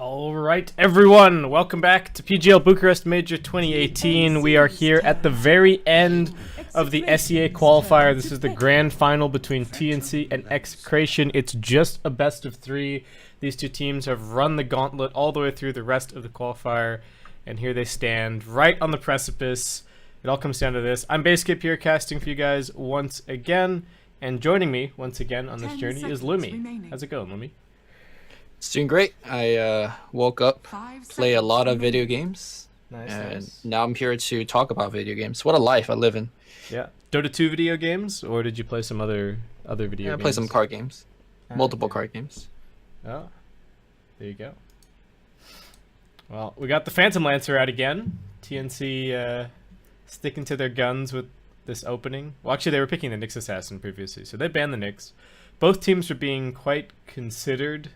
All right, everyone, welcome back to PGL Bucharest Major 2018. We are here at the very end of the SEA qualifier. This is the grand final between TNC and XctN. It's just a best of three. These two teams have run the gauntlet all the way through the rest of the qualifier, and here they stand right on the precipice. It all comes down to this. I'm Baseskip here, casting for you guys once again, and joining me once again on this journey is Lumi. How's it going, Lumi? It's doing great. I woke up, play a lot of video games, Nice. now I'm here to talk about video games. What a life I live in. Yeah. Dota 2 video games, or did you play some other video I games? play some card games, multiple okay. card games. Oh, there you go. Well, we got the Phantom Lancer out again. TNC sticking to their guns with this opening. Well, actually, they were picking the Nyx Assassin previously, so they banned the Nyx. Both teams were being quite considered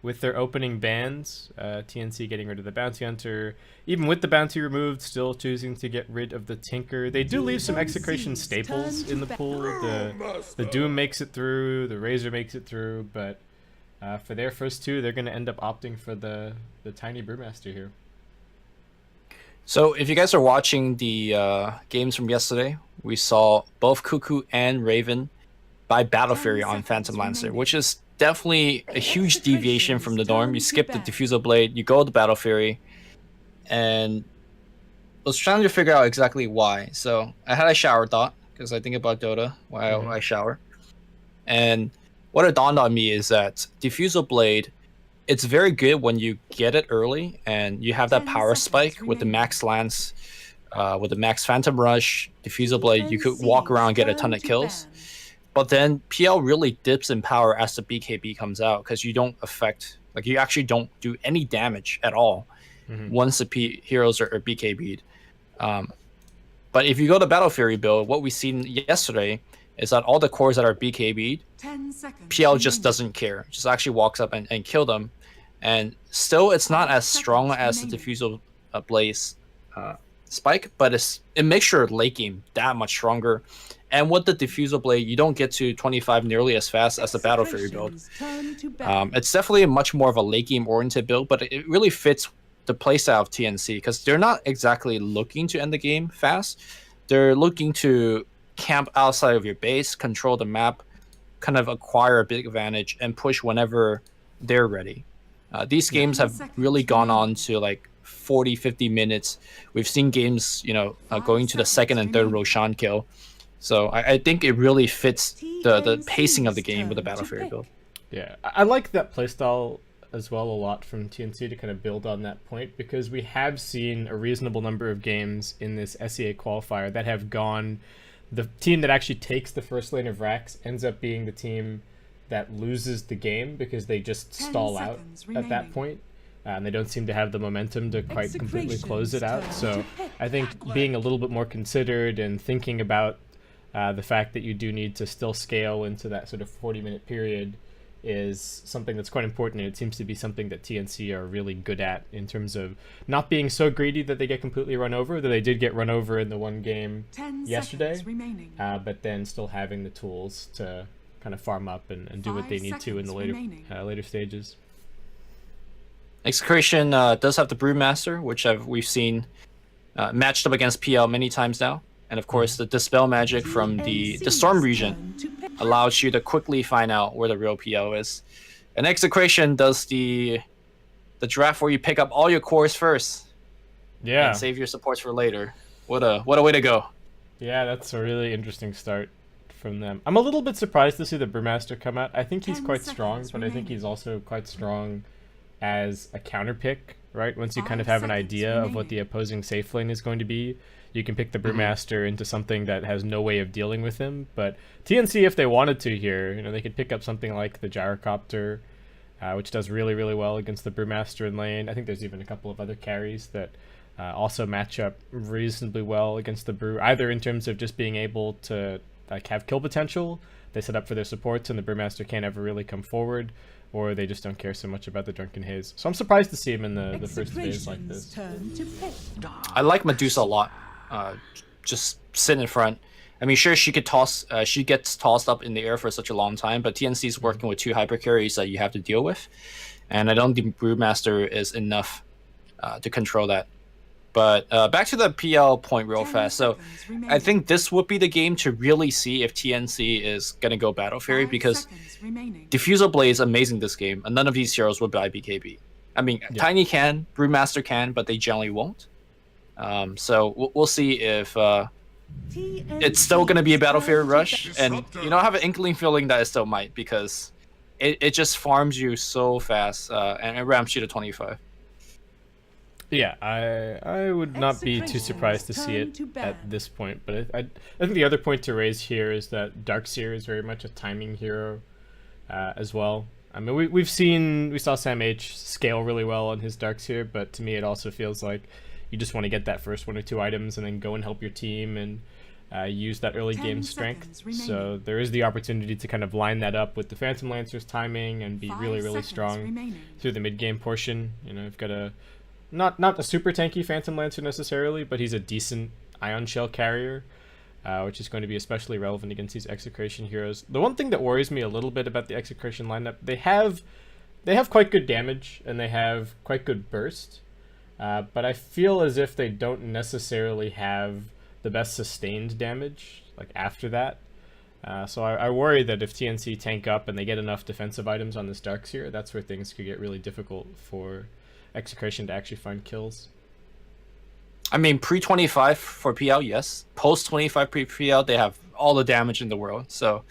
with their opening bans. TNC getting rid of the Bounty Hunter. Even with the Bounty removed, still choosing to get rid of the Tinker. They do leave some XctN staples in the pool. The Doom makes it through, the Razor makes it through, but for their first two, they're going to end up opting for the Tiny Brewmaster here. So if you guys are watching the games from yesterday, we saw both Cuckoo and Raven buy Battle Fury on Phantom Lancer, which is definitely a huge deviation from the norm. You skip the Diffusal Blade, you go to Battle Fury, and I was trying to figure out exactly why. So I had a shower thought, because I think about Dota while I shower. And what it dawned on me is that Diffusal Blade, it's very good when you get it early and you have that power spike with the Max Lance, with the Max Phantom Rush, Diffusal Blade, you could walk around and get a ton of kills. But then PL really dips in power as the BKB comes out, because you don't affect, like, you actually don't do any damage at all once the heroes are BKB'd. But if you go to Battle Fury build, what we seen yesterday is that all the cores that are BKB'd, PL just doesn't care. Just actually walks up and kill them. And still, it's not as strong as the Diffusal Blaze spike, but it makes your late game that much stronger. And with the Diffusal Blade, you don't get to 25 nearly as fast as the Battle Fury build. It's definitely much more of a late game oriented build, but it really fits the playstyle of TNC, because they're not exactly looking to end the game fast. They're looking to camp outside of your base, control the map, kind of acquire a big advantage, and push whenever they're ready. These games have really gone on to like 40-50 minutes. We've seen games, going to the second and third Roshan kill. So I think it really fits the pacing of the game with the Battle Fury build. Yeah, I like that playstyle as well a lot from TNC to kind of build on that point, because we have seen a reasonable number of games in this SEA qualifier that have gone, the team that actually takes the first lane of Rax ends up being the team that loses the game because they just stall out at that point. And they don't seem to have the momentum to quite completely close it out. So I think being a little bit more considered and thinking about the fact that you do need to still scale into that sort of 40-minute period is something that's quite important, and it seems to be something that TNC are really good at in terms of not being so greedy that they get completely run over, though they did get run over in the one game yesterday, but then still having the tools to kind of farm up and do what they need to in the later stages. XctN does have the Brewmaster, which we've seen matched up against PL many times now. And of course, the Dispel magic from the Storm region allows you to quickly find out where the real PL is. And XctN does the draft where you pick up all your cores first. Yeah. And save your supports for later. What a way to go. Yeah, that's a really interesting start from them. I'm a little bit surprised to see the Brewmaster come out. I think he's quite strong, but I think he's also quite strong as a counter pick, right? Once you kind of have an idea of what the opposing safe lane is going to be, you can pick the Brewmaster into something that has no way of dealing with him. But TNC, if they wanted to here, they could pick up something like the Gyrocopter, which does really, really well against the Brewmaster in lane. I think there's even a couple of other carries that also match up reasonably well against the Brew, either in terms of just being able to have kill potential. They set up for their supports and the Brewmaster can't ever really come forward, or they just don't care so much about the Drunken Haze. So I'm surprised to see him in the first phase like this. I like Medusa a lot. Just sit in front. I mean, sure, she gets tossed up in the air for such a long time, but TNC is working with two hyper carries that you have to deal with. and I don't think Brewmaster is enough to control that. But back to the PL point real fast. So I think this would be the game to really see if TNC is going to go Battle Fury, because Diffusal Blade is amazing this game, and none of these heroes would buy BKB. I mean, Tiny can, Brewmaster can, but they generally won't. So we'll see if it's still going to be a Battle Fury rush. And, I have an inkling feeling that it still might, because it just farms you so fast and it ramps you to 25. Yeah, I would not be too surprised to see it at this point, but I think the other point to raise here is that Darkseer is very much a timing hero as well. I mean, we saw Sam H scale really well on his Darkseer, but to me it also feels like you just want to get that first 1 or 2 items and then go and help your team and use that early game strength. So there is the opportunity to kind of line that up with the Phantom Lancer's timing and be really, really strong through the mid game portion. You've got a not a super tanky Phantom Lancer necessarily, but he's a decent Ion Shell carrier, which is going to be especially relevant against these Execration heroes. The one thing that worries me a little bit about the Execration lineup, they have quite good damage and they have quite good burst, but I feel as if they don't necessarily have the best sustained damage like after that. So I worry that if TNC tank up and they get enough defensive items on this Darkseer, that's where things could get really difficult for Execration to actually find kills. I mean, pre-25 for PL, yes. Post-25 pre-PL, they have all the damage in the world. So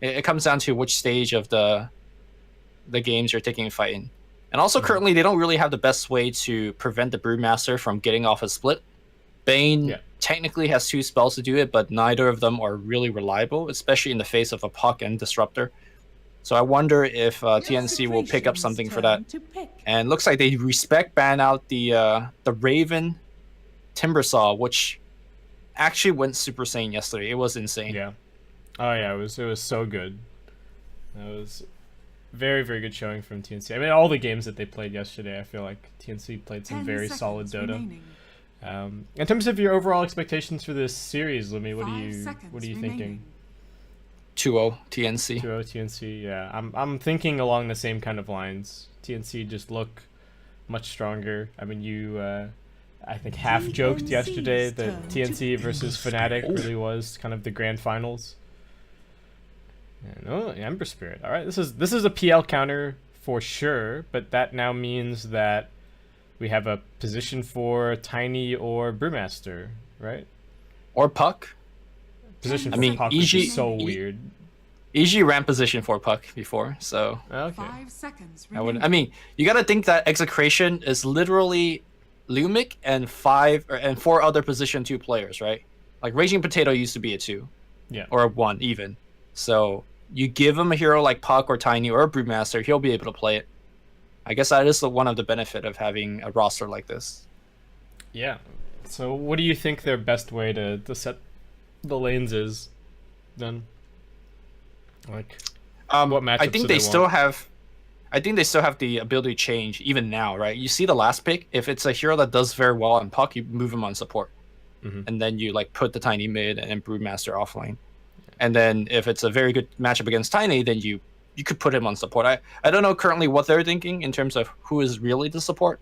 it comes down to which stage of the games you're taking a fight in. And also, currently, they don't really have the best way to prevent the Brewmaster from getting off a split. Bane technically has 2 spells to do it, but neither of them are really reliable, especially in the face of a Puck and Disruptor. So I wonder if TNC will pick up something for that. And looks like they ban out the Raven Timbersaw, which actually went Super Saiyan yesterday. It was insane. Yeah. Oh yeah, it was so good. That was very, very good showing from TNC. I mean, all the games that they played yesterday, I feel like TNC played some very solid Dota. In terms of your overall expectations for this series, Lumi, what are you thinking? 2-0 TNC. 2-0 TNC, yeah. I'm thinking along the same kind of lines. TNC just look much stronger. I mean, you, I think, half joked yesterday that TNC versus Fnatic really was kind of the grand finals. And, Ember Spirit. All right, this is a PL counter for sure, but that now means that we have a position for Tiny or Brewmaster, right? Or Puck. Position for Puck would be so weird. EG ran position for Puck before, so okay. 5 seconds I mean, you gotta think that Execration is literally Lumic and 4 other position 2 players, right? Like Raging Potato used to be a 2, or a 1 even. So you give him a hero like Puck or Tiny or a Brewmaster, he'll be able to play it. I guess that is one of the benefit of having a roster like this. Yeah. So what do you think their best way to set the lanes is then? Like, what matchups I think they still have the ability to change even now, right? You see the last pick, if it's a hero that does very well on Puck, you move him on support. And then you like put the Tiny mid and Brewmaster offlane. And then if it's a very good matchup against Tiny, then you could put him on support. I don't know currently what they're thinking in terms of who is really the support,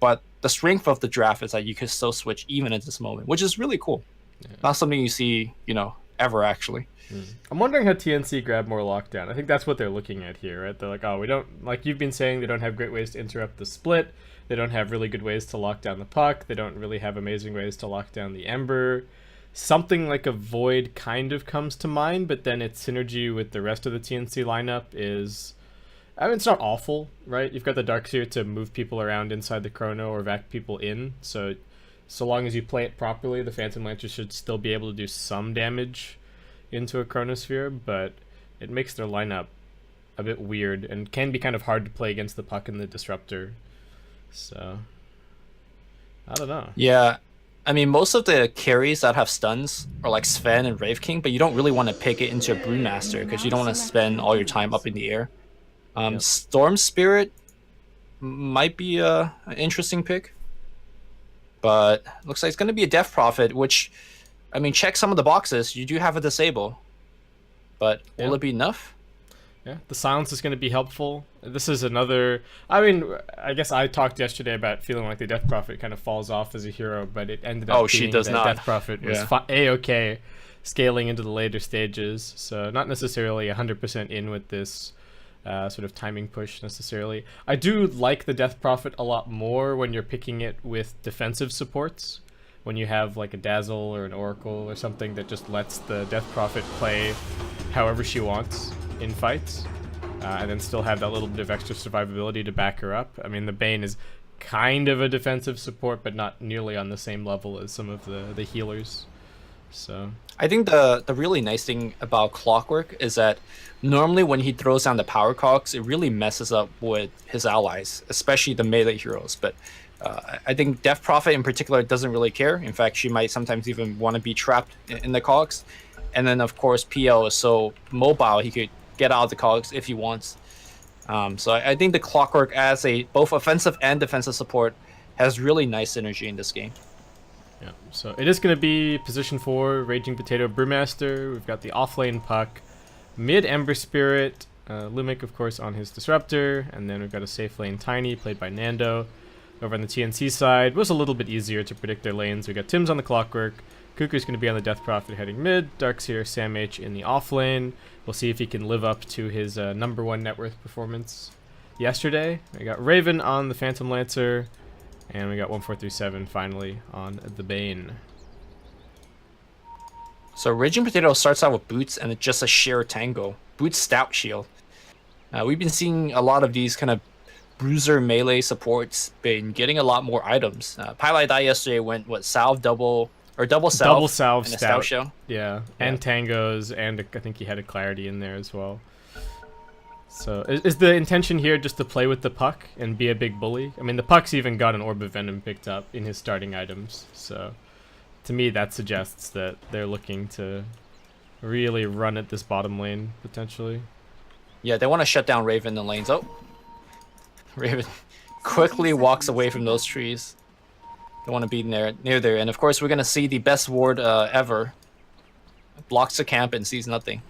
but the strength of the draft is that you can still switch even at this moment, which is really cool. Not something you see, ever actually. I'm wondering how TNC grab more lockdown. I think that's what they're looking at here, right? They're like, oh, we don't, like you've been saying, they don't have great ways to interrupt the split. They don't have really good ways to lock down the Puck. They don't really have amazing ways to lock down the Ember. Something like a Void kind of comes to mind, but then its synergy with the rest of the TNC lineup is, I mean, it's not awful, right? You've got the Darkseer to move people around inside the Chrono or vac people in, so long as you play it properly, the Phantom Lancer should still be able to do some damage into a Chronosphere, but it makes their lineup a bit weird and can be kind of hard to play against the Puck and the Disruptor. So, I don't know. Yeah, I mean, most of the carries that have stuns are like Sven and Wraith King, but you don't really want to pick it into a Brewmaster because you don't want to spend all your time up in the air. Storm Spirit might be an interesting pick, but looks like it's going to be a Death Prophet, which, I mean, check some of the boxes. You do have a Disable, but will it be enough? Yeah, the silence is going to be helpful. This is another. I mean, I guess I talked yesterday about feeling like the Death Prophet kind of falls off as a hero, but it ended up she being does that not. Death Prophet was a-okay scaling into the later stages. So not necessarily 100% in with this sort of timing push necessarily. I do like the Death Prophet a lot more when you're picking it with defensive supports. When you have like a Dazzle or an Oracle or something that just lets the Death Prophet play however she wants in fights, and then still have that little bit of extra survivability to back her up. I mean, the Bane is kind of a defensive support, but not nearly on the same level as some of the healers. So I think the really nice thing about Clockwork is that normally when he throws down the power cogs, it really messes up with his allies, especially the melee heroes. But I think Death Prophet in particular doesn't really care. In fact, she might sometimes even want to be trapped in the cogs. And then, of course, PL is so mobile, he could get out of the cogs if he wants. So I think the Clockwork as a both offensive and defensive support has really nice synergy in this game. yeah, so it is going to be position 4, Raging Potato Brewmaster. We've got the offlane Puck, mid Ember Spirit, Lumic, of course, on his Disruptor, and then we've got a safe lane Tiny, played by Nando. Over on the TNC side, was a little bit easier to predict their lanes. We got Tim's on the Clockwork, Cuckoo's going to be on the Death Prophet heading mid, Darkseer, Sam H in the off lane. We'll see if he can live up to his #1 net worth performance yesterday. We got Raven on the Phantom Lancer, and we got 1437 finally on the Bane. So Raging Potato starts out with Boots and it's just a sheer tango. Boots Stout Shield. We've been seeing a lot of these kind of bruiser melee supports been getting a lot more items. Pylai Dai yesterday went, Salve double salve and a stout shell. Yeah, and tangos, and I think he had a clarity in there as well. So is the intention here just to play with the Puck and be a big bully? I mean, the Puck's even got an Orb of Venom picked up in his starting items, so to me that suggests that they're looking to really run at this bottom lane, potentially. Yeah, they want to shut down Raven in the lanes. Oh, Raven quickly walks away from those trees. Don't want to be near there. And of course, we're going to see the best ward ever. Blocks the camp and sees nothing.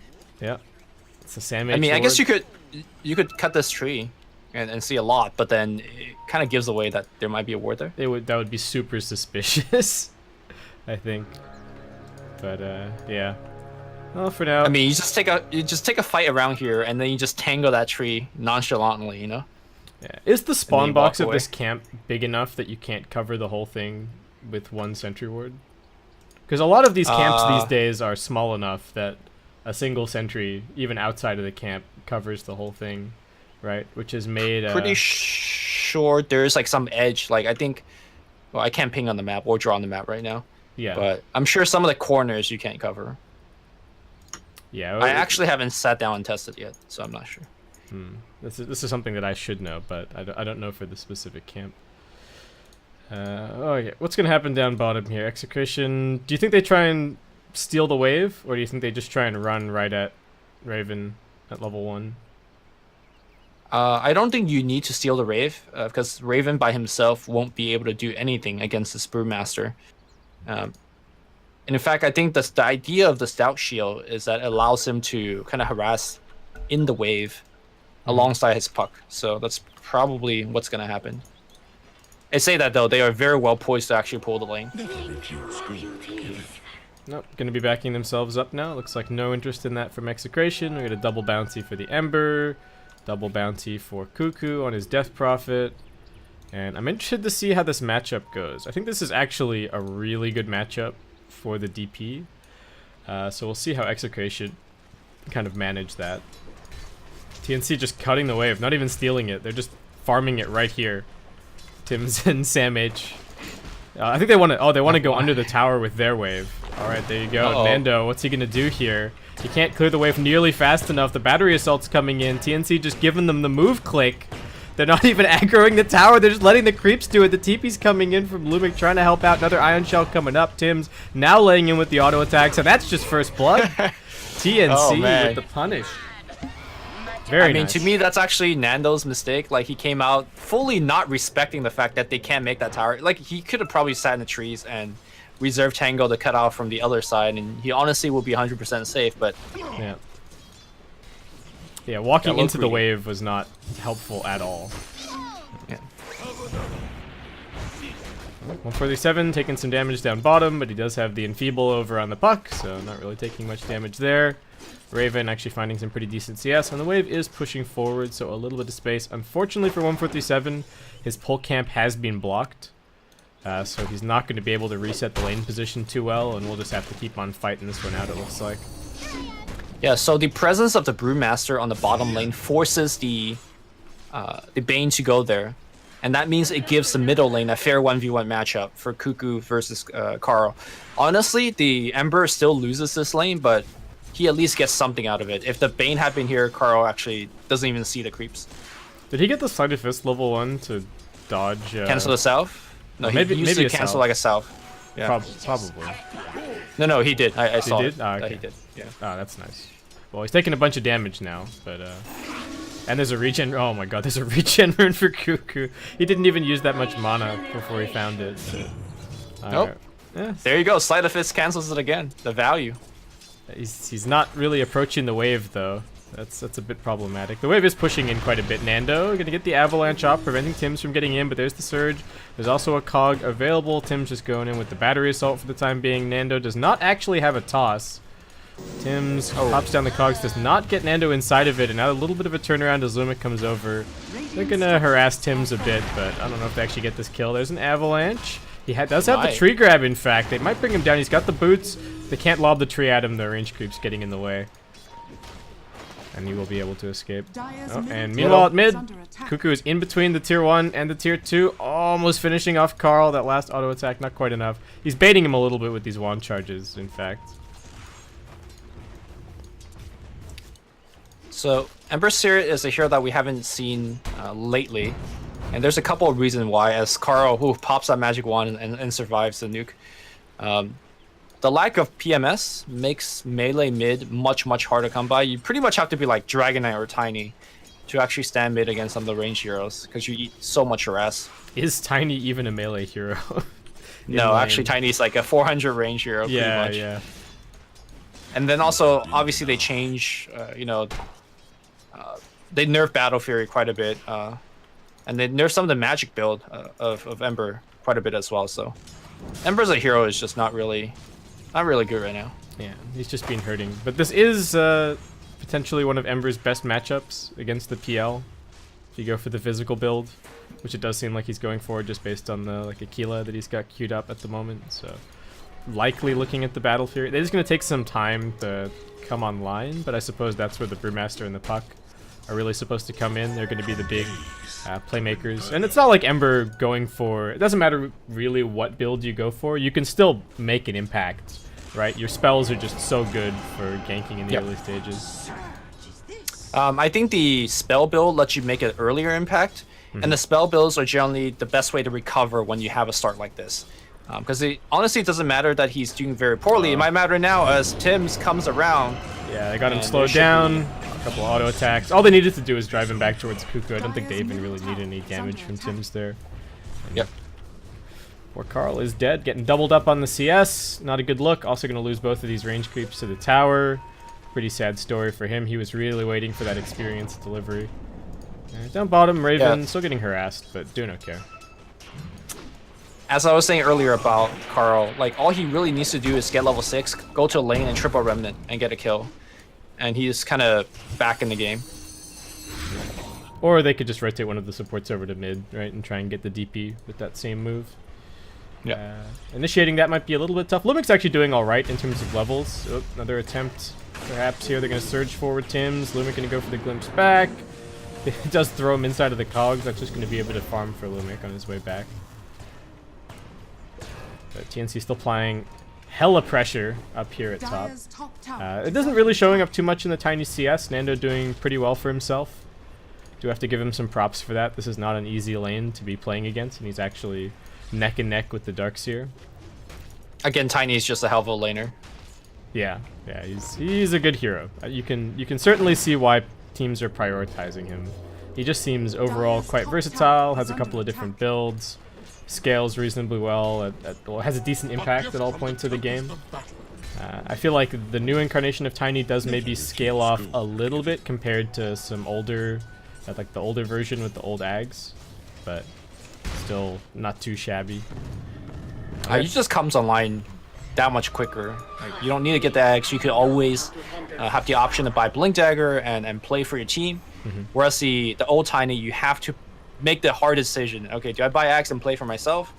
Yeah. It's a Sam H I mean, ward. I guess you could cut this tree and see a lot, but then it kind of gives away that there might be a ward there. That would be super suspicious, I think. But yeah. Well, for now. I mean, you just take a fight around here, and then you just tangle that tree nonchalantly, you know? Yeah. Is the spawn box of this camp big enough that you can't cover the whole thing with one sentry ward? Because a lot of these camps these days are small enough that a single sentry, even outside of the camp, covers the whole thing, right? Which is made... Pretty sure there's like some edge. Like I think... Well, I can't ping on the map or draw on the map right now. Yeah. But I'm sure some of the corners you can't cover. Yeah. I actually haven't sat down and tested yet, so I'm not sure. This is something that I should know, but I don't know for the specific camp. Okay, what's gonna happen down bottom here? Execration. Do you think they try and steal the wave, or do you think they just try and run right at Raven at level 1? I don't think you need to steal the Rave, because Raven by himself won't be able to do anything against the Brewmaster. And in fact, I think the idea of the Stout Shield is that it allows him to kind of harass in the wave alongside his Puck. So that's probably what's going to happen. I say that, though, they are very well poised to actually pull the lane. Nope, gonna be backing themselves up now. Looks like no interest in that from Execration. We got a double bounty for the Ember, double bounty for Cuckoo on his Death Prophet. And I'm interested to see how this matchup goes. I think this is actually a really good matchup for the DP. So we'll see how Execration kind of manage that. TNC just cutting the wave, not even stealing it. They're just farming it right here. Tim's and Sam H. I think they want to. Oh, they want to go under the tower with their wave. All right, there you go. Nando, what's he gonna do here? He can't clear the wave nearly fast enough. The battery assault's coming in. TNC just giving them the move click. They're not even aggroing the tower. They're just letting the creeps do it. The TP's coming in from Lumic, trying to help out. Another Ion Shell coming up. Tim's now laying in with the auto attack. So that's just first blood. TNC with the punish. Very nice. To me, that's actually Nando's mistake. Like, he came out fully not respecting the fact that they can't make that tower. Like, he could have probably sat in the trees and reserved Tango to cut out from the other side, and he honestly will be 100% safe, but... Yeah. Yeah, walking low into the greedy. wave was not helpful at all. Yeah. 147 taking some damage down bottom, but he does have the Enfeeble over on the puck, so not really taking much damage there. Raven actually finding some pretty decent CS, and the wave is pushing forward, so a little bit of space. Unfortunately for 147, his pull camp has been blocked, so he's not going to be able to reset the lane position too well, and we'll just have to keep on fighting this one out, it looks like. Yeah, so the presence of the Brewmaster on the bottom lane forces the Bane to go there. And that means it gives the middle lane a fair 1v1 matchup for Cuckoo versus Carl. Honestly, the Ember still loses this lane, but he at least gets something out of it. If the Bane had been here, Carl actually doesn't even see the creeps. Did he get the Sleight of Fist level 1 to dodge... Cancel the South? No, maybe, he used maybe to cancel South. like a South. Yeah. Probably. No, he did. I saw did? it. Oh, okay. He did. Yeah. Oh, that's nice. Well, he's taking a bunch of damage now, but and there's a regen. Oh my god, there's a regen rune for Cuckoo. He didn't even use that much mana before he found it. So. Nope. Yeah. There you go. Sleight of Fist cancels it again. The value. He's not really approaching the wave though. That's a bit problematic. The wave is pushing in quite a bit. Nando gonna get the avalanche off, preventing Tim's from getting in, but there's the surge. There's also a cog available. Tim's just going in with the battery assault for the time being. Nando does not actually have a toss. Tim's pops down the cogs, does not get Nando inside of it, and now a little bit of a turnaround as Lumic comes over. They're gonna harass Tim's a bit, but I don't know if they actually get this kill. There's an avalanche. He does have the tree grab, in fact. They might bring him down. He's got the boots. They can't lob the tree at him. The range creep's getting in the way. And he will be able to escape. Oh, and meanwhile at mid, Cuckoo is in between the tier 1 and the tier 2, almost finishing off Carl. That last auto attack, not quite enough. He's baiting him a little bit with these wand charges, in fact. So Ember Seer is a hero that we haven't seen lately, and there's a couple of reasons why. As Carl, who pops that magic wand and survives the nuke, the lack of PMS makes melee mid much harder to come by. You pretty much have to be like Dragon Knight or Tiny to actually stand mid against some of the range heroes because you eat so much harass. Is Tiny even a melee hero? No, actually Tiny's like a 400 range hero. Pretty much. Yeah. And then also, obviously, they change. They nerf Battle Fury quite a bit, and they nerf some of the magic build of Ember quite a bit as well. So, Ember as a hero is just not really good right now. Yeah, he's just been hurting. But this is potentially one of Ember's best matchups against the PL. If you go for the physical build, which it does seem like he's going for, just based on the Aquila that he's got queued up at the moment. So, likely looking at the Battle Fury. They're just going to take some time to come online, but I suppose that's where the Brewmaster and the Puck are really supposed to come in. They're going to be the big playmakers. And it's not like Ember going for... It doesn't matter really what build you go for. You can still make an impact, right? Your spells are just so good for ganking in the early stages. I think the spell build lets you make an earlier impact, and the spell builds are generally the best way to recover when you have a start like this. Because honestly, it doesn't matter that he's doing very poorly. It might matter now as Tim's comes around. Yeah, they got him slowed down. A couple of auto attacks. All they needed to do is drive him back towards Cuckoo. I don't think they even really need any damage from Tim's there. And yep. Poor Carl is dead, getting doubled up on the CS. Not a good look. Also going to lose both of these range creeps to the tower. Pretty sad story for him. He was really waiting for that experience delivery. Down bottom, Raven still getting harassed, but doing okay. As I was saying earlier about Carl, like all he really needs to do is get level 6, go to a lane and triple remnant and get a kill. And he's kind of back in the game. Or they could just rotate one of the supports over to mid, right, and try and get the DP with that same move. Yeah. Initiating that might be a little bit tough. Lumic's actually doing all right in terms of levels. Oh, another attempt, perhaps here. They're going to surge forward Tim's. Lumic going to go for the glimpse back. It does throw him inside of the cogs. That's just going to be a bit of farm for Lumic on his way back. But TNC still applying hella pressure up here at top. It doesn't really showing up too much in the tiny CS. Nando doing pretty well for himself. Do have to give him some props for that. This is not an easy lane to be playing against, and he's actually neck and neck with the Darkseer. Again, Tiny is just a hell of a laner. Yeah, he's a good hero. You can certainly see why teams are prioritizing him. He just seems overall quite versatile, has a couple of different builds. scales reasonably well, well, has a decent impact at all points of the game. I feel like the new incarnation of Tiny does maybe scale off a little bit compared to some older, like the older version with the old Ags, but still not too shabby. He just comes online that much quicker. Like, you don't need to get the Ags. You could always have the option to buy Blink Dagger and play for your team. Whereas the old Tiny, you have to make the hard decision. Okay, do I buy Axe and play for myself,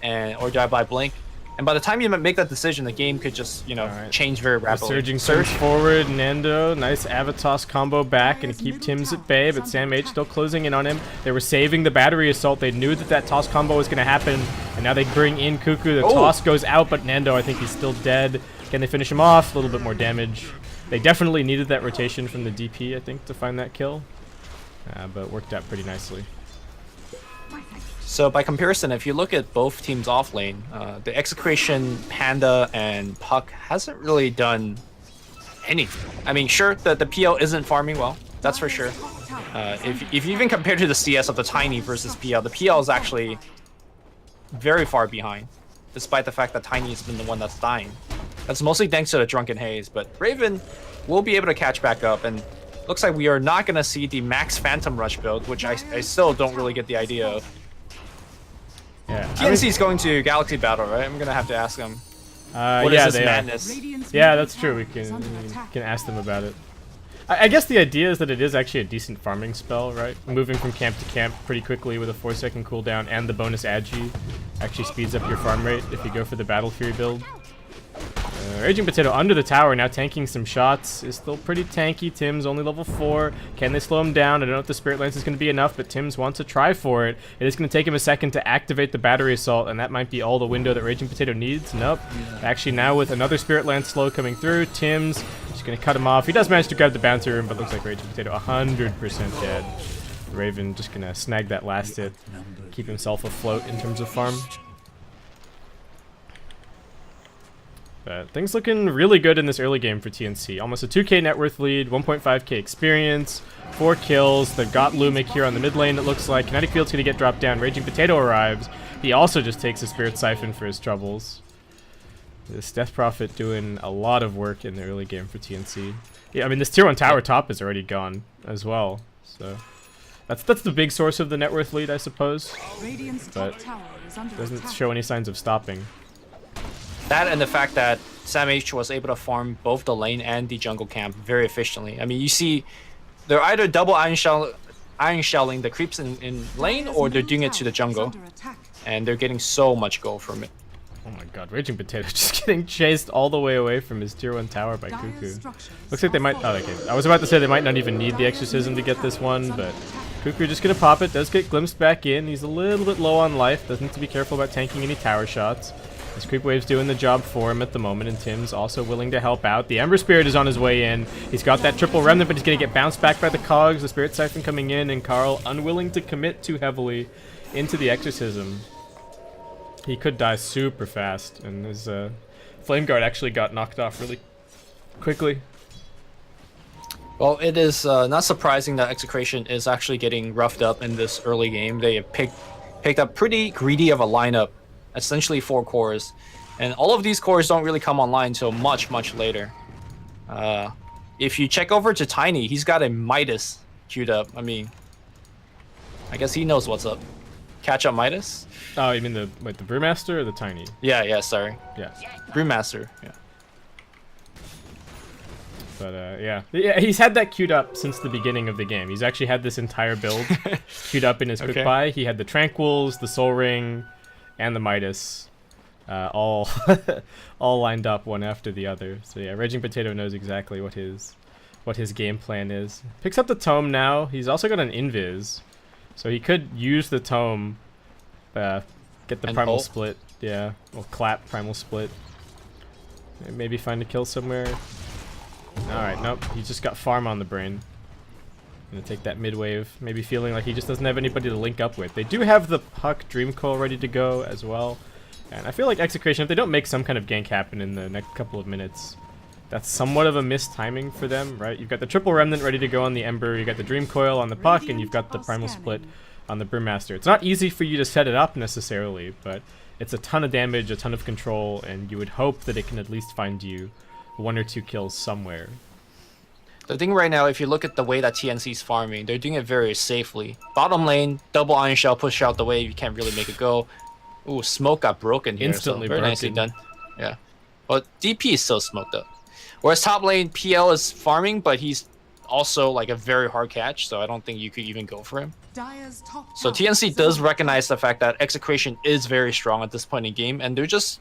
or do I buy Blink? And by the time you make that decision, the game could just, change very rapidly. Surging surge forward, Nando, nice Avatos combo back and keep Tims at bay, but Sam H still closing in on him. They were saving the battery assault. They knew that toss combo was going to happen, and now they bring in Cuckoo. The toss goes out, but Nando, I think he's still dead. Can they finish him off? A little bit more damage. They definitely needed that rotation from the DP, I think, to find that kill, but it worked out pretty nicely. So by comparison, if you look at both teams off lane, the XctN, Panda, and Puck hasn't really done anything. I mean, sure, the PL isn't farming well, that's for sure. If you even compare to the CS of the Tiny versus PL, the PL is actually very far behind, despite the fact that Tiny has been the one that's dying. That's mostly thanks to the Drunken Haze, but Raven will be able to catch back up, and looks like we are not going to see the max Phantom Rush build, which I still don't really get the idea of. Yeah, TNC's going to Galaxy Battle, right? I'm gonna have to ask them. What is this madness? Yeah, that's true. We can ask them about it. I guess the idea is that it is actually a decent farming spell, right? Moving from camp to camp pretty quickly with a 4-second cooldown and the bonus agi actually speeds up your farm rate if you go for the Battle Fury build. Raging Potato under the tower, now tanking some shots. Is still pretty tanky. Tims only level 4. Can they slow him down? I don't know if the Spirit Lance is going to be enough, but Tims wants to try for it. It is going to take him a second to activate the Battery Assault, and that might be all the window that Raging Potato needs. Nope. Actually, now with another Spirit Lance slow coming through, Tims just going to cut him off. He does manage to grab the bounty room, but looks like Raging Potato 100% dead. Raven just going to snag that last hit, keep himself afloat in terms of farm. But things looking really good in this early game for TNC. Almost a 2k net worth lead, 1.5k experience, 4 kills. They've got Lumic here on the mid lane, it looks like. Kinetic Field's going to get dropped down. Raging Potato arrives. He also just takes a Spirit Siphon for his troubles. This Death Prophet doing a lot of work in the early game for TNC. Yeah, I mean, this tier 1 tower top is already gone as well. So that's the big source of the net worth lead, I suppose. But doesn't show any signs of stopping. That and the fact that Sam H was able to farm both the lane and the jungle camp very efficiently. I mean, you see, they're either double iron shelling the creeps in lane, or they're doing it to the jungle, and they're getting so much gold from it. Oh my god, Raging Potato just getting chased all the way away from his tier 1 tower by Cuckoo. Looks like they might... Oh, okay. I was about to say they might not even need the Exorcism to get this one, but Cuckoo just gonna pop it. Does get glimpsed back in. He's a little bit low on life. Does need to be careful about tanking any tower shots. This Creep Wave's doing the job for him at the moment, and Tim's also willing to help out. The Ember Spirit is on his way in. He's got that triple remnant, but he's going to get bounced back by the cogs. The Spirit Siphon coming in, and Carl unwilling to commit too heavily into the Exorcism. He could die super fast, and his Flame Guard actually got knocked off really quickly. Well, it is not surprising that XctN is actually getting roughed up in this early game. They have picked up pretty greedy of a lineup. Essentially 4 cores, and all of these cores don't really come online until much later. If you check over to Tiny, he's got a Midas queued up. I mean, I guess he knows what's up. Catch up Midas? Oh, you mean the Brewmaster or the Tiny? Yeah, sorry. Yeah. Brewmaster, yeah. But yeah, he's had that queued up since the beginning of the game. He's actually had this entire build queued up in his quick buy. He had the Tranquils, the Soul Ring, and the Midas, all all lined up one after the other. So yeah, Raging Potato knows exactly what his game plan is. Picks up the Tome now. He's also got an Invis, so he could use the Tome, get the and Primal ult. Split. Yeah, or clap Primal Split. And maybe find a kill somewhere. All right, nope. He just got farm on the brain. Gonna take that mid wave, maybe feeling like he just doesn't have anybody to link up with. They do have the Puck Dream Coil ready to go as well, and I feel like XctN, if they don't make some kind of gank happen in the next couple of minutes, that's somewhat of a missed timing for them, right? You've got the triple remnant ready to go on the Ember, you got the Dream Coil on the Puck, and you've got the Primal Split on the Brewmaster. It's not easy for you to set it up necessarily, but it's a ton of damage, a ton of control, and you would hope that it can at least find you 1 or 2 kills somewhere. The thing right now, if you look at the way that TNC's farming, they're doing it very safely. Bottom lane, double Iron Shell, push out the wave, you can't really make it go. Ooh, smoke got broken here, Instantly so very broken. nicely done. Yeah. But DP is still smoked up. Whereas top lane, PL is farming, but he's also like a very hard catch, so I don't think you could even go for him. So TNC does recognize the fact that Execration is very strong at this point in the game, and they're just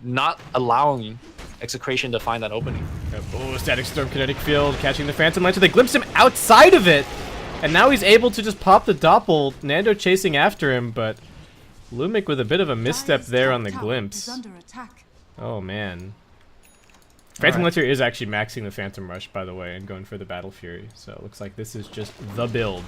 not allowing Execration to find that opening. Oh, Static Storm Kinetic Field, catching the Phantom Lancer. They glimpse him outside of it, and now he's able to just pop the Doppel. Nando chasing after him, but Lumic with a bit of a misstep there on the glimpse. Oh, man. Phantom Lancer is actually maxing the Phantom Rush, by the way, and going for the Battle Fury. So it looks like this is just the build.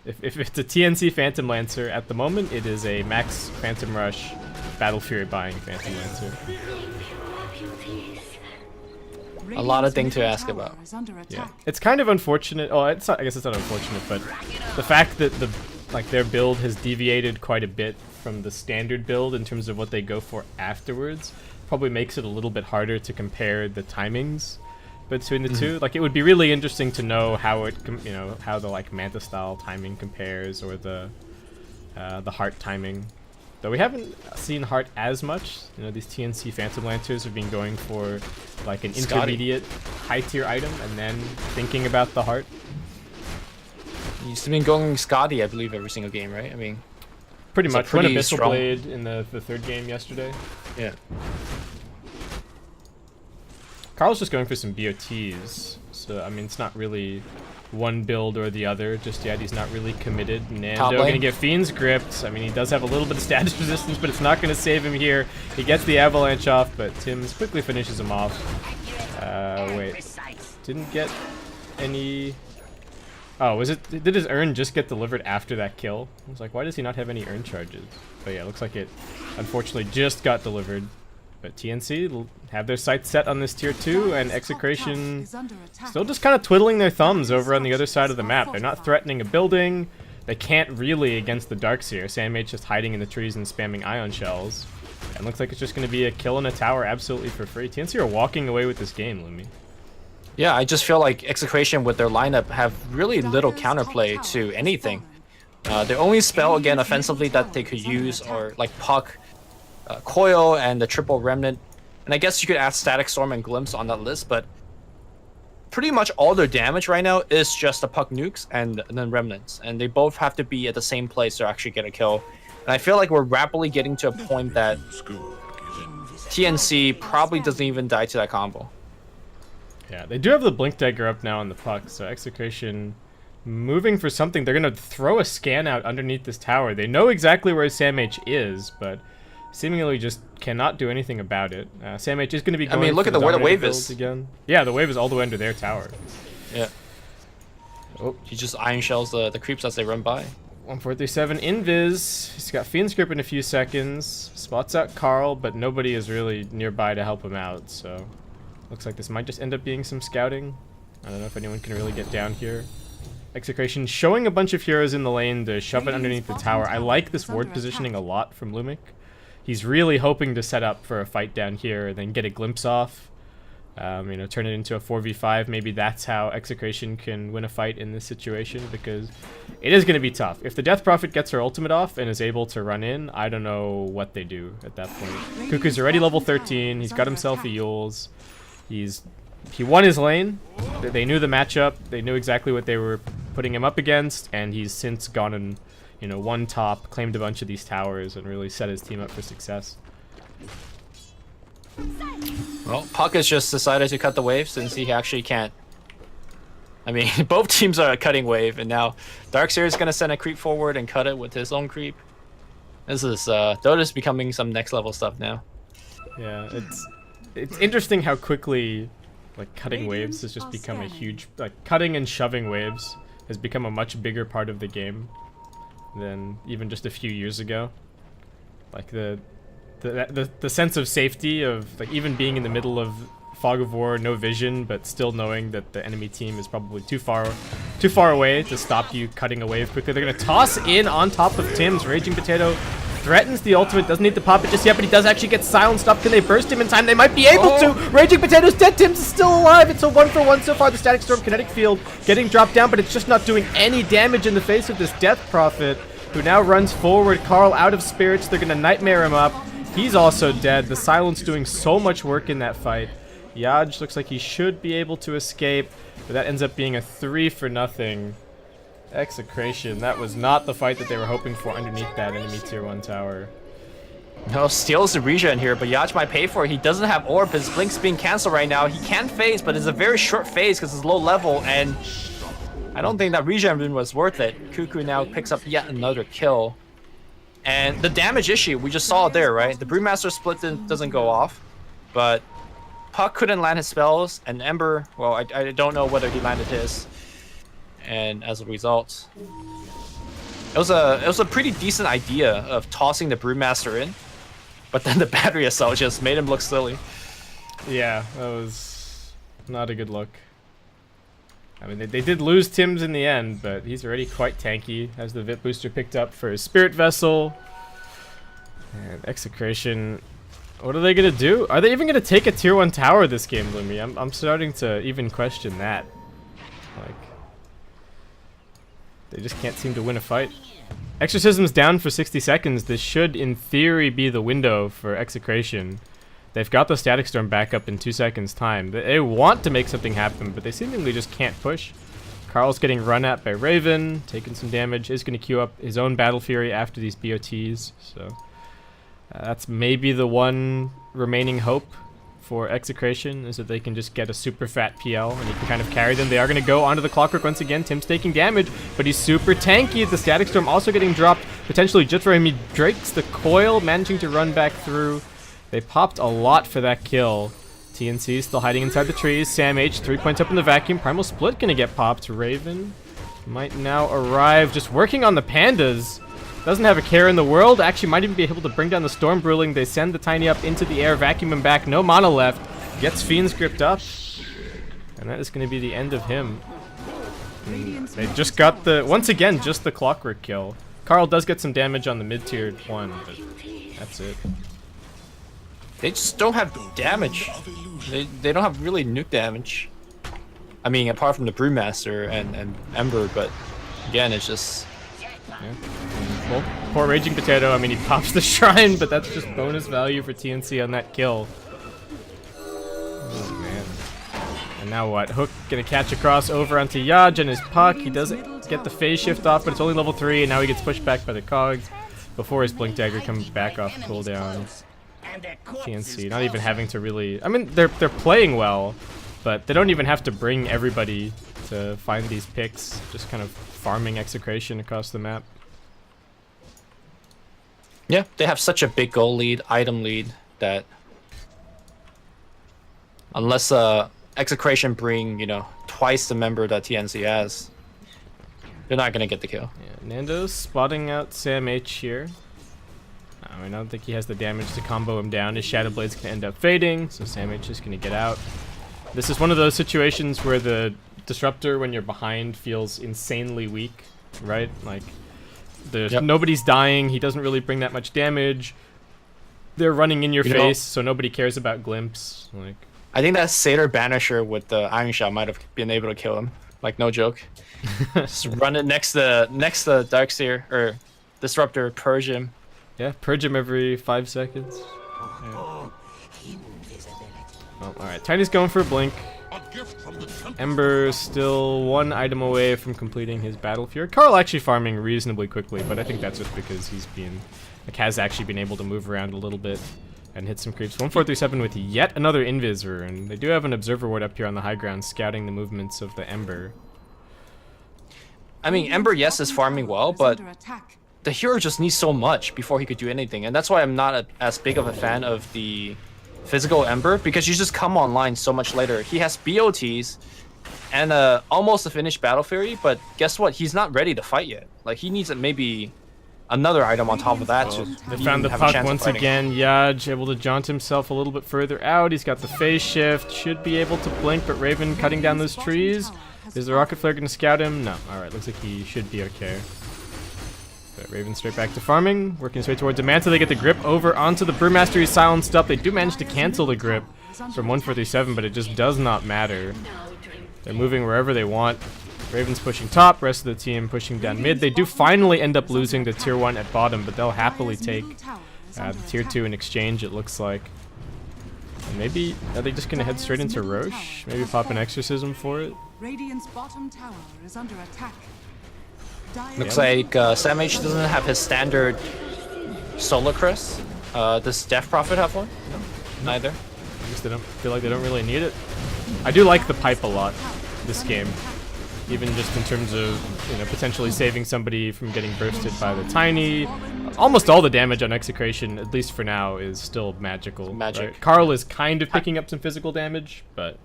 If it's a TNC Phantom Lancer, at the moment it is a max Phantom Rush, Battle Fury buying Phantom Lancer. A lot of things to ask about. Yeah, it's kind of unfortunate. Oh, it's not, I guess it's not unfortunate, but the fact that their build has deviated quite a bit from the standard build in terms of what they go for afterwards probably makes it a little bit harder to compare the timings between the two. Like, it would be really interesting to know how it, how the like Manta style timing compares, or the Heart timing. Though we haven't seen Heart as much. You know, these TNC Phantom Lancers have been going for like an intermediate high tier item and then thinking about the Heart. He's been going Scotty, I believe, every single game, right? I mean, pretty much. Went Abyssal strong Blade in the third game yesterday. Yeah. Carl's just going for some BOTs, so I mean it's not really one build or the other just yet. He's not really committed. Nando gonna get Fiend's gripped. I mean, he does have a little bit of status resistance, but it's not gonna save him here. He gets the avalanche off, but Tim's quickly finishes him off. Wait, didn't get any. Oh, did his urn just get delivered after that kill? I was like, why does he not have any urn charges? But yeah, it looks like it unfortunately just got delivered. But TNC have their sights set on this tier 2, and Execration still just kind of twiddling their thumbs over on the other side of the map. They're not threatening a building. They can't really against the Darkseer. Sandmage just hiding in the trees and spamming ion shells. And looks like it's just going to be a kill in a tower absolutely for free. TNC are walking away with this game, Lumi. Yeah, I just feel like Execration with their lineup have really little counterplay to anything. The only spell, again, offensively that they could use are like Puck, Coil, and the triple Remnant. And I guess you could add Static Storm and Glimpse on that list, but pretty much all their damage right now is just the Puck nukes and then Remnants. And they both have to be at the same place to actually get a kill. And I feel like we're rapidly getting to a point that TNC probably doesn't even die to that combo. Yeah, they do have the Blink Dagger up now on the Puck, so Execration moving for something. They're going to throw a scan out underneath this tower. They know exactly where Sandmage is, but seemingly just cannot do anything about it. Sandmage is going to be going look at where the wave is again. Yeah, the wave is all the way under their tower. Yeah. Oh, he just iron shells the creeps as they run by. 1437 Invis. He's got Fiend's Grip in a few seconds. Spots out Carl, but nobody is really nearby to help him out, so looks like this might just end up being some scouting. I don't know if anyone can really get down here. Execration showing a bunch of heroes in the lane to shove it underneath the tower. I like this ward positioning a lot from Lumic. He's really hoping to set up for a fight down here and then get a glimpse off. Turn it into a 4v5. Maybe that's how Execration can win a fight in this situation, because it is going to be tough. If the Death Prophet gets her ultimate off and is able to run in, I don't know what they do at that point. Cuckoo's already level 13. He's got himself a Yules. He won his lane. They knew the matchup. They knew exactly what they were putting him up against, and he's since gone and won top, claimed a bunch of these towers, and really set his team up for success. Well, Puck has just decided to cut the wave since he actually can't. I mean, both teams are cutting wave, and now Darkseer is going to send a creep forward and cut it with his own creep. This is Dota's becoming some next level stuff now. Yeah, it's interesting how quickly cutting waves has just become a huge, cutting and shoving waves has become a much bigger part of the game than even just a few years ago. Like the sense of safety of even being in the middle of fog of war, no vision, but still knowing that the enemy team is probably too far too far away to stop you cutting a wave quickly. They're going to toss in on top of Tim's. Raging Potato threatens the ultimate, doesn't need to pop it just yet, but he does actually get silenced up. Can they burst him in time? They might be able to. Raging Potato's dead. Tim's is still alive. It's a 1-for-1 so far. The Static Storm Kinetic Field getting dropped down, but it's just not doing any damage in the face of this Death Prophet, who now runs forward. Carl out of spirits. They're going to Nightmare him up. He's also dead. The Silence doing so much work in that fight. Yaj looks like he should be able to escape, but that ends up being a 3-for-0. Execration. That was not the fight that they were hoping for underneath that enemy tier 1 tower. No, steals the regen here, but Yaj might pay for it. He doesn't have orb. His blink's being cancelled right now. He can phase, but it's a very short phase because it's low level, and I don't think that regen rune was worth it. Cuckoo now picks up yet another kill. And the damage issue, we just saw it there, right? The Brewmaster split doesn't go off, but Puck couldn't land his spells, and Ember, well, I don't know whether he landed his. And as a result, it was a pretty decent idea of tossing the Brewmaster in, but then the battery assault just made him look silly. Yeah, that was not a good look. I mean, they did lose Tim's in the end, but he's already quite tanky. Has the VIP booster picked up for his Spirit Vessel. And Execration, what are they going to do? Are they even going to take a tier 1 tower this game, Lumi? I'm starting to even question that. Like, they just can't seem to win a fight. Exorcism's down for 60 seconds. This should, in theory, be the window for Execration. They've got the Static Storm back up in 2 seconds' time. They want to make something happen, but they seemingly just can't push. Carl's getting run at by Raven, taking some damage. Is going to queue up his own Battle Fury after these BOTs. So that's maybe the one remaining hope for Execration, is that they can just get a super fat PL and he can kind of carry them. They are going to go onto the Clockwork once again. Tim's taking damage, but he's super tanky. The Static Storm also getting dropped, potentially just for him. He breaks the coil, managing to run back through. They popped a lot for that kill. TNC still hiding inside the trees. Sam H, 3 points up in the vacuum. Primal Split going to get popped. Raven might now arrive, just working on the pandas. Doesn't have a care in the world. Actually might even be able to bring down the Storm Bruling. They send the Tiny up into the air, vacuum him back. No mana left. Gets Fiend's Gripped up. And that is going to be the end of him. They just got the, once again, just the Clockwork kill. Carl does get some damage on the mid-tiered one, but that's it. They just don't have damage. They don't have really nuke damage. I mean, apart from the Brewmaster and Ember, but again, it's just... Yeah. Well, poor Raging Potato. I mean, he pops the Shrine, but that's just bonus value for TNC on that kill. Oh, man. And now what? Hook gonna catch across over onto Yaj and his Puck. He doesn't get the phase shift off, but it's only level 3, and now he gets pushed back by the Cogs before his Blink Dagger comes back off cooldown. TNC not even having to really... I mean, they're playing well, but they don't even have to bring everybody to find these picks. Just kind of farming Execration across the map. Yeah, they have such a big goal lead, item lead, that unless Execration bring, you know, twice the member that TNC has, they're not gonna get the kill. Yeah, Nando's spotting out Sam H here. I mean, I don't think he has the damage to combo him down. His Shadow Blade's gonna end up fading, so Sam H is gonna get out. This is one of those situations where the Disruptor, when you're behind, feels insanely weak, right? Like, there's nobody's dying. He doesn't really bring that much damage. They're running in your face, so nobody cares about Glimpse. Like, I think that Satyr Banisher with the Iron Shot might have been able to kill him. Like, no joke. Just run it next to Darkseer or Disruptor, purge him. Yeah, purge him every 5 seconds. Yeah. Oh, alright, Tiny's going for a blink. Ember still 1 item away from completing his Battle Fury. Carl actually farming reasonably quickly, but I think that's just because he's been, like, has actually been able to move around a little bit and hit some creeps. 1437 with yet another Invisor, and they do have an Observer Ward up here on the high ground scouting the movements of the Ember. I mean, Ember, yes, is farming well, but the hero just needs so much before he could do anything, and that's why I'm not as big of a fan of the physical Ember, because you just come online so much later. He has BOTs and almost a finished Battle Fury, but guess what? He's not ready to fight yet. Like, he needs maybe another item on top of that. They found the Puck once again. Yaj able to jaunt himself a little bit further out. He's got the phase shift, should be able to blink, but Raven cutting down those trees. Is the Rocket Flare going to scout him? No. Alright, looks like he should be okay. But Raven straight back to farming, working straight towards a Manta. They get the grip over onto the Brewmaster. He's silenced up. They do manage to cancel the grip from 147, but it just does not matter. They're moving wherever they want. Raven's pushing top, rest of the team pushing down mid. They do finally end up losing the tier 1 at bottom, but they'll happily take the tier 2 in exchange, it looks like. And maybe, are they just going to head straight into Roche? Maybe pop an Exorcism for it? Radiant's bottom tower is under attack. Looks like Sam H doesn't have his standard Solar Crest. Does Death Prophet have one? No. Neither. I guess they don't feel like they don't really need it. I do like the pipe a lot this game. Even just in terms of, you know, potentially saving somebody from getting bursted by the Tiny. Almost all the damage on Execration, at least for now, is still magical. Magic. Right? Carl is kind of picking up some physical damage, but...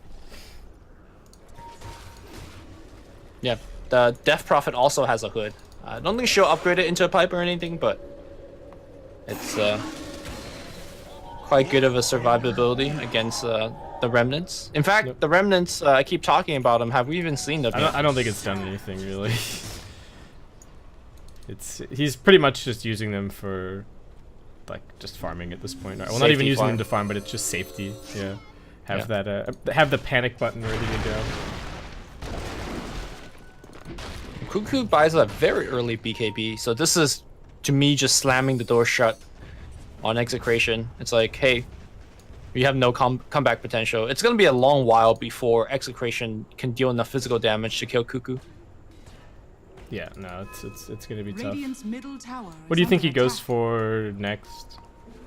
Yeah, the Death Prophet also has a hood. I don't think she'll upgrade it into a pipe or anything, but it's quite good of a survivability against the Remnants. In fact, the Remnants, I keep talking about them. Have we even seen them yet? I don't think it's done anything, really. He's pretty much just using them for, like, just farming at this point. Well, not even using them to farm, but it's just safety. Yeah, have the panic button ready to go. Cuckoo buys a very early BKB, so this is, to me, just slamming the door shut on Execration. It's like, hey, we have no comeback potential. It's going to be a long while before Execration can deal enough physical damage to kill Cuckoo. Yeah, no, it's going to be tough. Middle tower What do you think he goes for next?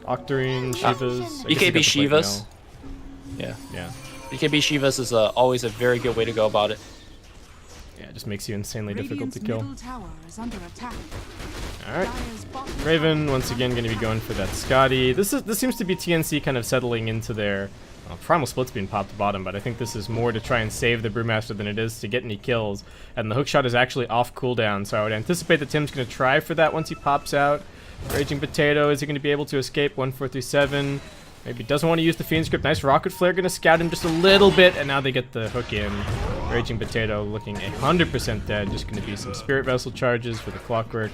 Octarine, Shivas? BKB Shivas. Yeah. BKB Shivas is always a very good way to go about it. Yeah, it just makes you insanely difficult to kill. Alright. Raven, once again, going to be going for that Scotty. This seems to be TNC kind of settling into their... Well, Primal Split's being popped bottom, but I think this is more to try and save the Brewmaster than it is to get any kills. And the hookshot is actually off cooldown, so I would anticipate that Tim's going to try for that once he pops out. Raging Potato, is he going to be able to escape? 1437. Maybe doesn't want to use the Fiend Script. Nice Rocket Flare, going to scout him just a little bit, and now they get the hook in. Raging Potato looking 100% dead. Just going to be some Spirit Vessel charges for the Clockwork.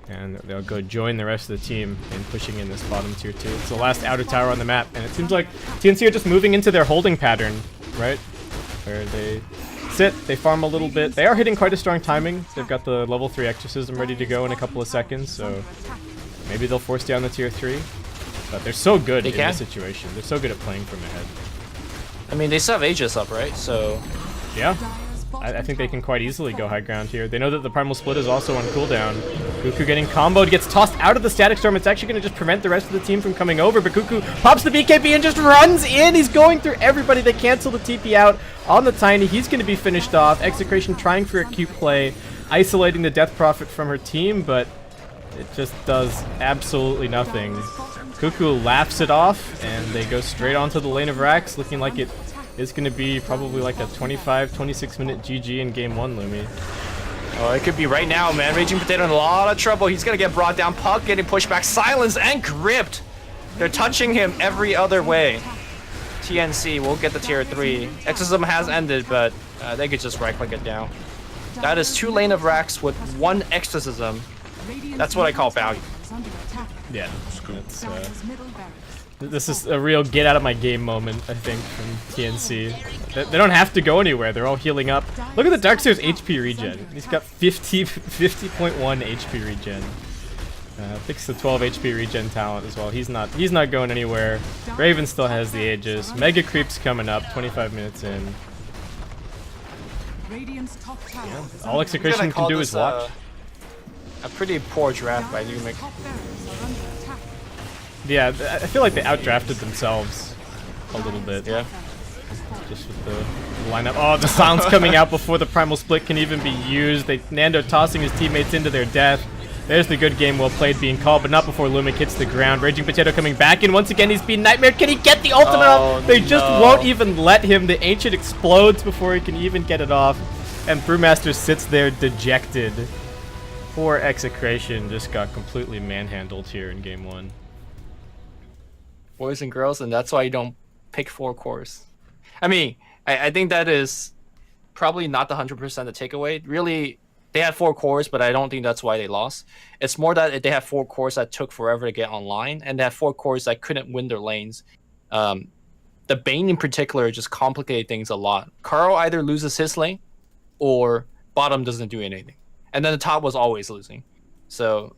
And they'll go join the rest of the team in pushing in this bottom tier 2. It's the last outer tower on the map, and it seems like TNC are just moving into their holding pattern, right? Where they sit, they farm a little bit. They are hitting quite a strong timing. They've got the level 3 Exorcism ready to go in a couple of seconds, so maybe they'll force down the tier 3. But they're so good in this situation. They're so good at playing from ahead. I mean, they still have Aegis up, right? So yeah. I think they can quite easily go high ground here. They know that the Primal Split is also on cooldown. Cuckoo getting comboed, gets tossed out of the Static Storm. It's actually going to just prevent the rest of the team from coming over, but Cuckoo pops the BKB and just runs in. He's going through everybody. They cancel the TP out on the Tiny. He's going to be finished off. Execration trying for a cute play, isolating the Death Prophet from her team, but it just does absolutely nothing. Cuckoo laughs it off, and they go straight onto the lane of Rax, looking like it is going to be probably like a 25-26 minute GG in game 1, Lumi. Oh, it could be right now, man. Raging Potato in a lot of trouble. He's going to get brought down. Puck getting pushed back. Silenced and gripped. They're touching him every other way. TNC will get the tier 3. Exorcism has ended, but they could just right-click it down. That is 2 lane of Rax with 1 Exorcism. That's what I call value. Yeah, this is a real get out of my game moment, I think, from TNC. They don't have to go anywhere. They're all healing up. Look at the Darkseer's HP regen. He's got 50.1 HP regen. Picks the 12 HP regen talent as well. He's not going anywhere. Raven still has the Aegis. Mega Creep's coming up, 25 minutes in. Yeah, all Execration can do is watch. A pretty poor draft by Lumic. Yeah, I feel like they outdrafted themselves a little bit. Yeah. Just with the lineup. Oh, the silence coming out before the Primal Split can even be used. Nando tossing his teammates into their death. There's the good game well played being called, but not before Lumic hits the ground. Raging Potato coming back, and once again he's being nightmared. Can he get the ultimate off? They just won't even let him. The Ancient explodes before he can even get it off. And Brewmaster sits there dejected. Poor Execration just got completely manhandled here in game 1. Boys and girls, and that's why you don't pick 4 cores. I mean, I think that is probably not the 100% the takeaway. Really, they had 4 cores, but I don't think that's why they lost. It's more that they had 4 cores that took forever to get online, and they had 4 cores that couldn't win their lanes. The Bane in particular just complicated things a lot. Carl either loses his lane, or bottom doesn't do anything, and then the top was always losing. So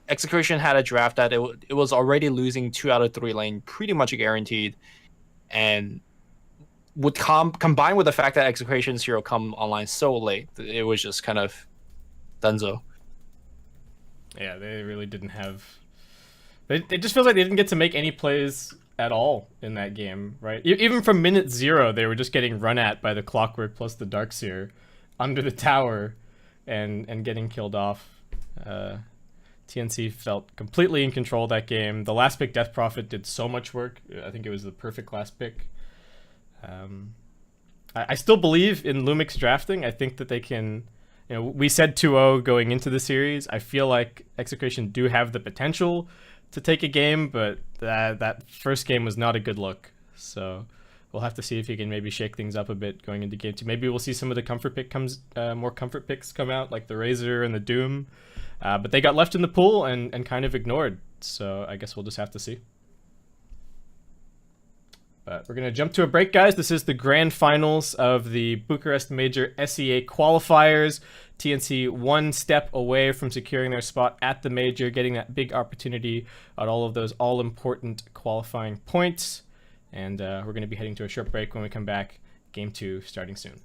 XctN had a draft that it was already losing 2 out of 3 lane, pretty much guaranteed, and would combined with the fact that XctN's hero come online so late, it was just kind of dunzo. Yeah, they really didn't have. It just feels like they didn't get to make any plays at all in that game, right? Even from minute 0, they were just getting run at by the Clockwork plus the Darkseer under the tower, and getting killed off. TNC felt completely in control of that game. The last pick, Death Prophet, did so much work. I think it was the perfect last pick. I still believe in Lumix drafting. I think that they can. You know, we said 2-0 going into the series. I feel like XctN do have the potential to take a game, but that first game was not a good look. So we'll have to see if he can maybe shake things up a bit going into game 2. Maybe we'll see some of the more comfort picks come out, like the Razor and the Doom. But they got left in the pool and kind of ignored. So I guess we'll just have to see. But we're going to jump to a break, guys. This is the grand finals of the Bucharest Major SEA qualifiers. TNC one step away from securing their spot at the Major, getting that big opportunity at all of those all-important qualifying points. And we're going to be heading to a short break. When we come back, Game 2 starting soon.